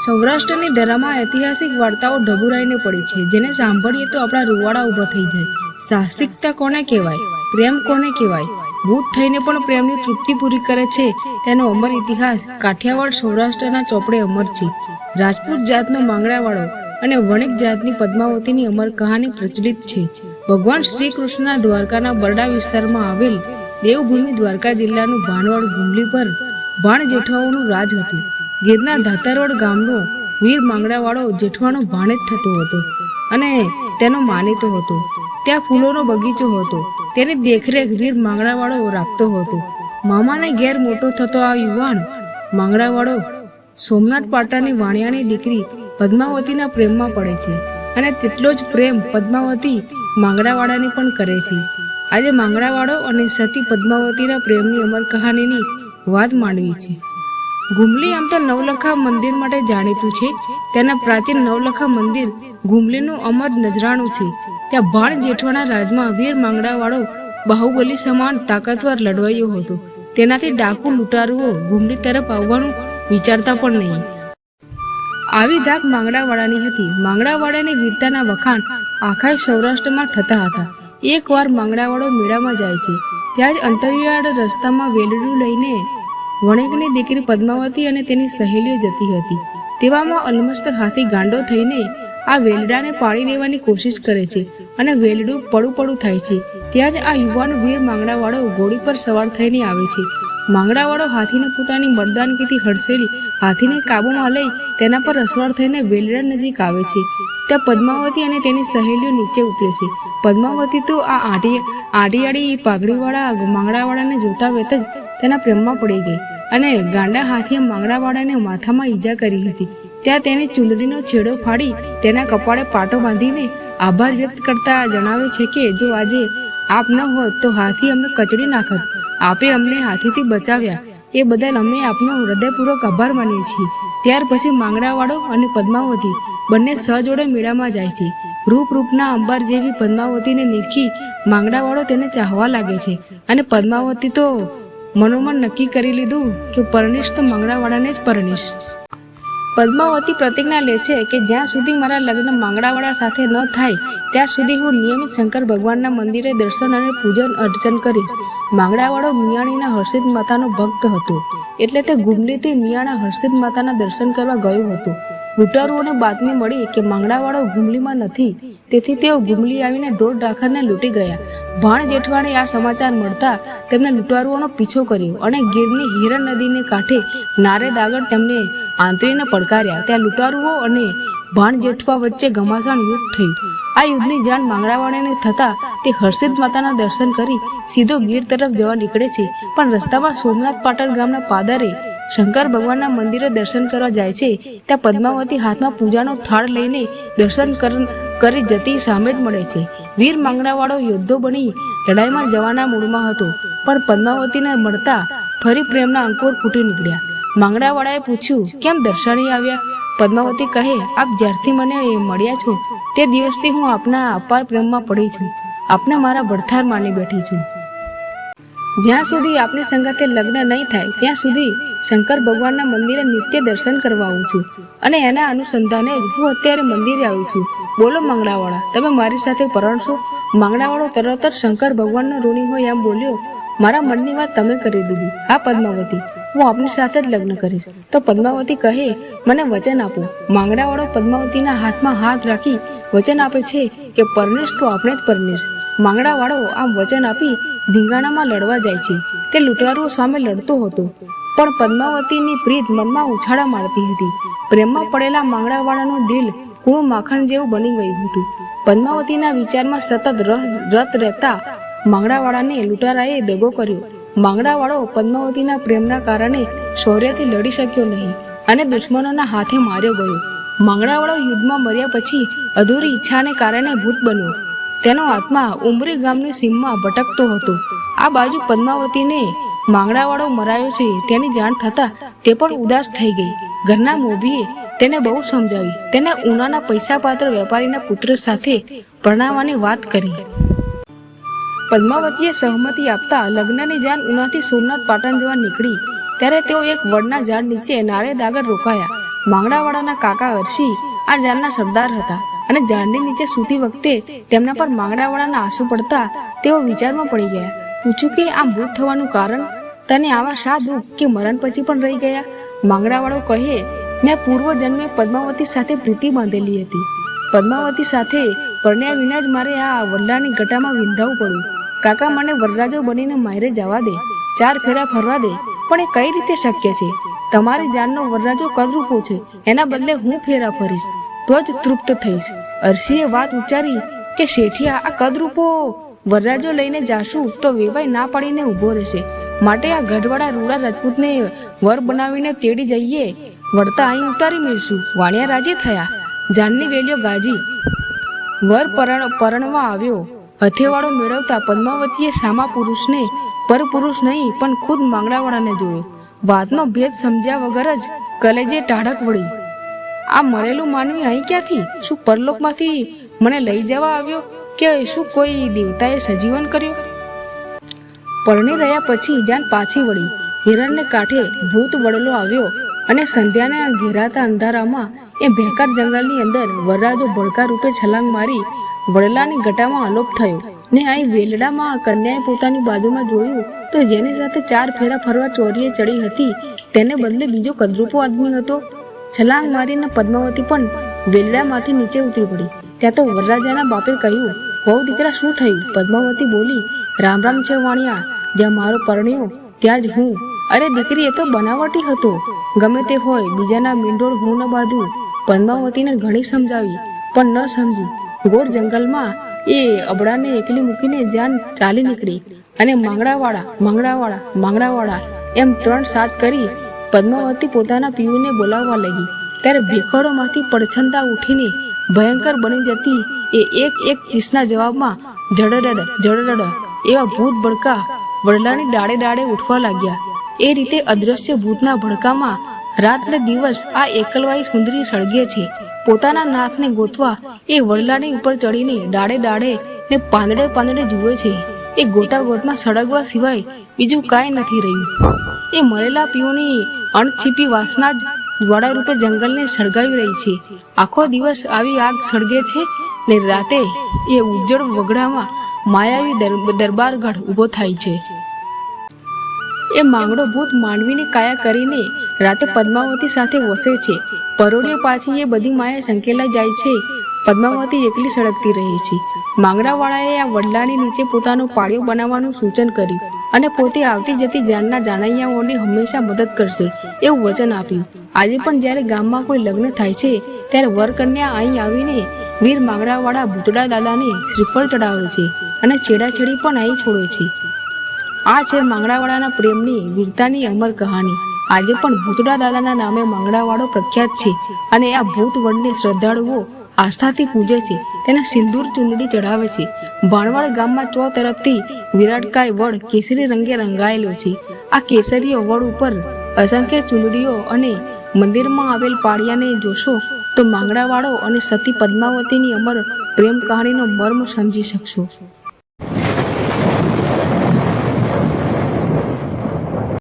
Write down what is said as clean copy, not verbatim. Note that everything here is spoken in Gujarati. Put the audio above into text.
સૌરાષ્ટ્રની ધરામાં ઐતિહાસિક વાર્તાઓ ઢબુરાઈને પડી છે, જેને સાંભળીએ તો આપણા રૂવાડા ઊભા થઈ જાય. સાહસિકતા કોને કહેવાય, પ્રેમ કોને કહેવાય, ભૂત થઈને પણ પ્રેમની તૃપ્તિ પૂરી કરે છે, તેનો અમર ઇતિહાસ કાઠિયાવાડ સૌરાષ્ટ્રના ચોપડે અમર છે. રાજપૂત જાતનો માંગરાવાળો અને વણિક જાતની પદ્માવતીની અમર કહાની પ્રચલિત છે. ભગવાન શ્રી કૃષ્ણના દ્વારકાના બરડા વિસ્તારમાં આવેલ દેવભૂમિ દ્વારકા જિલ્લાનું ભાણવડ ગુમલી પર ભાણ જેઠવાઓનું રાજ હતું. ગીરના ધાતરવડ ગામનો વીર માંગરાવાળો જેઠવાનો ભાણેજ થતો હતો અને તેનો માનીતો હતો. ત્યાં ફૂલોનો બગીચો હતો, તેની દેખરેખ વીર માંગરાવાળો રાખતો હતો. મામાને ઘેર મોટો થતો આ યુવાન માંગરાવાળો સોમનાથ પાટાની વાણિયાની દીકરી પદ્માવતીના પ્રેમમાં પડે છે અને તેટલો જ પ્રેમ પદ્માવતી માંગરાવાળાને પણ કરે છે. આજે માંગરાવાળો અને સતી પદ્માવતીના પ્રેમની અમર કહાનીની વાત માંડવી છે. ગુમલી આમ તો નવલખા મંદિર માટે જાણીતું છે. તેના પ્રાચીન નવલખા મંદિર ગુમલીનું અમર નજરાણું છે. ત્યાં ભાણ જેઠવાના રાજમાં વીર માંગરાવાળો બાહુબલી સમાન તાકાતવર લડવાઈઓ હતો. તેનાથી ડાકુ લૂંટારુઓ ગુમલી તરફ આવવાનું વિચારતા પણ નહીં. આવી ધાક માંગરાવાળાની હતી. માંગરાવાળાની વીરતાના વખાણ આખા સૌરાષ્ટ્રમાં થતા હતા. એકવાર માંગરાવાળો મેળામાં જાય છે. ત્યાં જ અંતરિયાળ રસ્તામાં વેલડું લઈને વણિકની દીકરી પદ્માવતી અને તેની સહેલીઓ જતી હતી. તેવામાં અલમસ્ત હાથી ગાંડો થઈને આ વેલડાને પાડી દેવાની કોશિશ કરે છે અને વેલડું પડું થાય છે. ત્યાં જ આ યુવાન વીર માંગરાવાળો ઘોડી પર સવાર થઈને આવે છે. માંગરાવાળો હાથીને પોતાની મર્દાનગીથી હડસેલી હાથીને કાબૂમાં લઈ તેના પર અસવાર થઈને વેલડા નજીક આવે છે. ત્યાં પદ્માવતી અને તેની સહેલીઓ નીચે ઉતરે છે. પદ્માવતી તો આ આડી પાઘડીવાળા માંગરાવાળાને જોતા વેત જ તેના પ્રેમમાં પડી ગઈ અને ગાંડા હાથીએ માંગરાવાળાને માથામાં ઈજા કરી હતી. ત્યાં તેની ચૂંદડીનો છેડો ફાડી તેના કપાળે પાટો બાંધીને આભાર વ્યક્ત કરતા જણાવે છે કે જો આજે આપ ન હોત તો હાથી અમને કચડી નાખત. આપે અમને હાથીથી બચાવ્યા એ બદલ અમે આપનો હૃદયપૂર્વક આભાર માનીએ છીએ. ત્યાર પછી માંગરાવાળો અને પદ્માવતી બંને સહજોડે મેળામાં જાય છે. રૂપના અંબાર જેવી પદ્માવતીને નિરખી માંગરાવાળો તેને ચાહવા લાગે છે અને પદ્માવતી તો મનોમન નક્કી કરી લીધું કે પરણીશ તો માંગરાવાળાને જ પરણીશ. પદ્માવતી પ્રતિજ્ઞા લે છે કે જ્યાં સુધી મારા લગ્ન માંગરાવાળા સાથે ન થાય ત્યાં સુધી હું નિયમિત શંકર ભગવાનના મંદિરે દર્શન અને પૂજન અર્ચન કરીશ. માંગરાવાળો મિયાણીના હર્ષિત માતાનો ભક્ત હતો, એટલે તે ગુમલીથી મિયાણા હર્ષિત માતાના દર્શન કરવા ગયો હતો. લૂંટારુઓને બાતમી મળી કે માંગરાવાળો ગુમલીમાં નથી, તેથી તેઓ ગુમલી આવીને ઢોર ઢાખરને લૂંટી ગયા. ભાણ જેઠવાણે આ સમાચાર મળતા તેમને લૂંટારુઓનો પીછો કર્યો અને ગીરની હિરણ નદીને કાંઠે નારેદ આગળ તેમને આંતરીને પડકાર્યા. ત્યાં લૂંટારુઓ અને ભાણ જેઠવા વચ્ચે ઘમાસાણ યુદ્ધ થયું. આ યુદ્ધની જાણ માંગરાવાળાને થતા તે હર્ષિત માતાના દર્શન કરી સીધો ગીર તરફ જવા નીકળે છે. પણ રસ્તામાં સોમનાથ પાટણ ગામના પાદરે શંકર ભગવાનના મંદિરે દર્શન કરવા જાય છે. ત્યાં પદ્માવતી હાથમાં પૂજાનો થાળ લઈને દર્શન કરી જતી સામે જ મળે છે. વીર માંગરાવાળો યોદ્ધો બની લડાઈમાં જવાના મૂડમાં હતો, પણ પદ્માવતીને મળતા ફરી પ્રેમના અંકુર ફૂટી નીકળ્યા. માંગરાવાળાએ પૂછ્યું, કેમ દર્શને આવ્યા? પદ્માવતી કહે, આપ જ્યારથી મને મળ્યા છો તે દિવસથી હું આપના અપાર પ્રેમમાં પડી છું. આપને મારા ભડથાર માની બેઠી છું. જ્યાં સુધી આપની સંગાતે લગ્ન નહીં થાય ત્યાં સુધી શંકર ભગવાનના મંદિરે નિત્ય દર્શન કરવા આવું છું અને એના અનુસંધાને જ હું અત્યારે મંદિરે આવી છું. બોલો માંગરાવાળા, તમે મારી સાથે પરણશો? માંગરાવાળો તરત જ શંકર ભગવાનનો ઋણી હોય એમ બોલ્યો, મારા મનની વાત તમે કરી દીધી. હા પદ્માવતી, હું આપની સાથે જ લગ્ન કરીશ. તો પદ્માવતી કહે, મને વચન આપો. માંગરાવાળો પદ્માવતીના હાથમાં હાથ રાખી વચન આપે છે કે પરણીશ તો આપણે જ પરણીશ. માંગરાવાળો આમ વચન આપી ધીંગાણામાં લડવા જાય છે. તે લૂંટારુઓ સામે લડતો હતો, પણ પદ્માવતીની પ્રીત મનમાં ઉછાળા મારતી હતી. પ્રેમમાં પડેલા માંગરાવાળાનું દિલ કૂણું માખણ જેવું બની ગયું હતું. પદ્માવતીના વિચારમાં સતત રત રહેતા માંગરાવાળાને લૂંટારાએ દગો કર્યો. માંગરાવાળો પદ્માવતીના પ્રેમના કારણે શૌર્યથી લડી શક્યો નહીં અને દુશ્મનોના હાથે માર્યો ગયો. માંગરાવાળો યુદ્ધમાં મર્યા પછી અધૂરી ઈચ્છાને કારણે ભૂત બન્યો. તેનો આત્મા ઉમરી ગામની સીમમાં ભટકતો હતો. આ બાજુ પદ્માવતીને માંગરાવાળો મરાયો છે તેની જાણ થતા તે પણ ઉદાસ થઈ ગઈ. ઘરના મોભીએ તેને બહુ સમજાવી. તેને ઉનાના પૈસા પાત્ર વેપારીના પુત્ર સાથે પરણાવવાની વાત કરી. પદ્માવતીએ સહમતિ આપતા લગ્નની જાણ ઉનાથી સોમનાથ પાટણ જવા નીકળી. ત્યારે તેઓ એક વડના ઝાડ નીચે નારેદ આગળ રોકાયા. માંગડાવાળાના કાકા અરસી આ ઝાડના સરદાર હતા અને ઝાડની નીચે સૂતી વખતે તેમના પર માંગડાવાળાના આંસુ પડતા તેઓ વિચારમાં પડી ગયા. પૂછ્યું કે આમ ભૂત થવાનું કારણ? તને આવા શા દુઃખ કે મરણ પછી પણ રહી ગયા? માંગડાવાળો કહે, મેં પૂર્વ જન્મે પદ્માવતી સાથે પ્રીતિ બાંધેલી હતી. પદ્માવતી સાથે પરણ્યા વિના જ મારે આ વલ્લાની ગટામાં વિંધાવું પડ્યું. કાકા મને વરરાજો બનીને માયરે જવા દે, 4 ફેરા ફરવા દે, પણ એ કઈ રીતે શક્ય છે? તમારી જાનનો વરરાજો કદરૂપો છે, એના બદલે હું ફેરા ફરીશ તો જ તૃપ્ત થઈશ. અરસીએ વાત ઉચ્ચારી કે શેઠિયા, આ કદરૂપો વરરાજો લઈને જાશું તો વેવાઈ ના પાડીને ઊભો રહેશે, માટે આ ગઢવાડા રૂડા રાજપૂતને વર બનાવીને તેડી જઈએ, વળતા અહીં ઉતારી મેળશું. વાણિયા રાજી થયા. જાનની વેલીઓ ગાજી. વર પરણવા આવ્યો. હથેવાળો મેળવતા પદ્માવતીએ સામા પુરુષને પરપુરુષ નહીં પણ ખુદ માંગડાવાળાને જોયો. વાતનો ભેદ સમજ્યા વગર જ કલેજે ટાઢક વળી. આ મરેલું માનવી અહીં ક્યાંથી? શું પરલોકમાંથી મને લઈ જવા આવ્યો કે શું કોઈ દેવતાએ સજીવન કર્યો? પરણી રહ્યા પછી જાન પાછી વળી. હિરણને કાંઠે ભૂત વડલો આવ્યો અને સંધ્યાના ઘેરાતા અંધારામાં એ ભેકાર જંગલની અંદર વરરાજો ભડકા રૂપે છલાંગ મારી વડલાની ગટામાં અલોપ થયો ને અહીં વેલડામાં કન્યાએ પોતાની બાજુમાં જોયું તો જેની સાથે 4 ફેરા ફરવા ચોરીએ ચડી હતી તેને બદલે બીજો કદરૂપો આદમી હતો. છલાંગ મારીને પદ્માવતી પણ વેલડામાંથી નીચે ઉતરી પડી. ત્યાં તો વરરાજાના બાપે કહ્યું, વહુ દીકરા શું થયું? પદ્માવતી બોલી, રામ રામ છે વાણિયા, જ્યાં મારો પરણ્યો ત્યાં જ હું. અરે દીકરી, એ તો બનાવટી હતો. ગમે તે હોય, બીજાના મીંડોળ હું ન બાંધું. પદ્માવતીને ઘણી સમજાવી પણ ન સમજી. ઘોર જંગલમાં એ અબડાને એકલી મૂકીને જાન ચાલી નીકળી અને માંગડાવાળા એમ 3 સાત કરી પદ્માવતી પોતાના પિયુને બોલાવવા લાગી. ત્યારે ભેખડોમાંથી પડછંદા ઉઠીને ભયંકર બની જતી એ એક ચીસના જવાબમાં જડરડ એવા ભૂત ભડકા વડલાની ડાળે ડાળે ઉઠવા લાગ્યા. એ રીતે અદ્રશ્ય ભૂતના ભડકામાં રાત ને દિવસ આ એકલવાઈ સુંદરી સળગે છે. પોતાના નાથને ગોતવા એ વડલાની ઉપર ચડીને ડાળે ને પાંદડે જુએ છે. એ ગોતાગોતમાં સળગવા સિવાય બીજું કાંઈ નથી રહ્યું. એ મરેલા પીઓની અણછીપી વાસના જ જ્વાળા રૂપે જંગલને સળગાવી રહી છે. આખો દિવસ આવી આગ સળગે છે ને રાતે એ ઉજ્જળ વગડામાં માયાવી દરબારગઢ ઊભો થાય છે. એ માંગડો ભૂત માનવીની કાયા કરીને રાતે પદ્માવતી સાથે વસે છે. પરોળીએ પાછી એ બધી માયા સંકેલાઈ જાય છે. પદ્માવતી એકલી સળગતી રહે છે. માંગડાવાળાએ આ વડલાની નીચે પોતાનો પાળિયો બનાવવાનું સૂચન કર્યું અને પોતે આવતી જતી જાનના જાનૈયાઓને હંમેશા મદદ કરશે એવું વચન આપ્યું. આજે પણ જ્યારે ગામમાં કોઈ લગ્ન થાય છે ત્યારે વરકન્યા અહીં આવીને વીર માંગડાવાળા ભૂતડા દાદાને શ્રીફળ ચડાવે છે અને છેડાછેડી પણ અહીં છોડે છે. આ છે માંગડાવાળાના પ્રેમની વીરતાની અમર કહાની. આજે પણ ભૂતડા દાદાના નામે માંગડાવાળો પ્રખ્યાત છે અને આ ભૂત વડને શ્રદ્ધાળુઓ આસ્થાથી પૂજે છે. તેને સિંદૂર ચૂંદડી ચઢાવે છે. ભાણવાડ ગામમાં 4 તરફથી વિરાટકાય વડ કેસરી રંગે રંગાયેલો છે. આ કેસરીય વડ ઉપર અસંખ્ય ચૂંદડીઓ અને મંદિરમાં આવેલ પાળિયાને જોશો તો માંગડાવાળો અને સતી પદ્માવતીની અમર પ્રેમ કહાનીનો મર્મ સમજી શકશો.